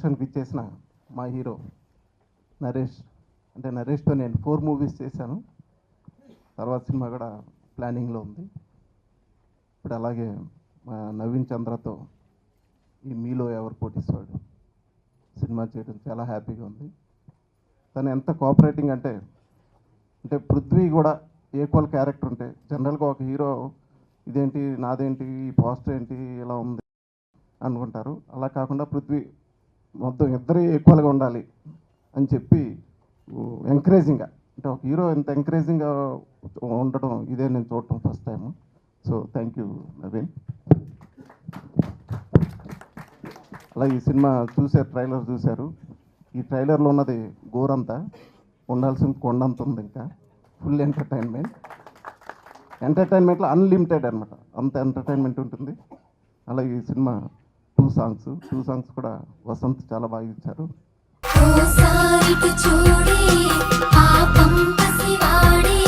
ఫంక్షన్కి ఇచ్చేసిన మా హీరో నరేష్. అంటే నరేష్తో నేను 4 మూవీస్ చేశాను. తర్వాత సినిమా కూడా ప్లానింగ్లో ఉంది. ఇప్పుడు అలాగే మా నవీన్ చంద్రతో ఈ మీలో ఎవరు పోటీస్తాడు సినిమా చేయడం చాలా హ్యాపీగా ఉంది. తను ఎంత కోఆపరేటింగ్ అంటే పృథ్వీ కూడా ఈక్వల్ క్యారెక్టర్ ఉంటే జనరల్గా ఒక హీరో ఇదేంటి నాదేంటి ఈ పోస్టర్ ఏంటి ఇలా ఉంది అనుకుంటారు. అలా కాకుండా పృథ్వీ మొత్తం ఇద్దరు ఈక్వల్గా ఉండాలి అని చెప్పి ఎంకరేజింగ్గా, అంటే ఒక హీరో ఎంత ఎంకరేజింగ్గా ఉండడం ఇదే నేను చూడటం first time. So thank you Naveen. అలా ఈ సినిమా చూసారు, ట్రైలర్ చూశారు. ఈ ట్రైలర్లో ఉన్నది గోరంతా, ఉండాల్సిన కొండంత ఉంది. ఇంకా ఫుల్ ఎంటర్టైన్మెంట్లో అన్లిమిటెడ్ అనమాట, అంత ఎంటర్టైన్మెంట్ ఉంటుంది. అలా ఈ సినిమా 2 సాంగ్స్ కూడా వసంత్ చాలా బాగా ఇచ్చారు. చూడే ఆ పంపసి వాడే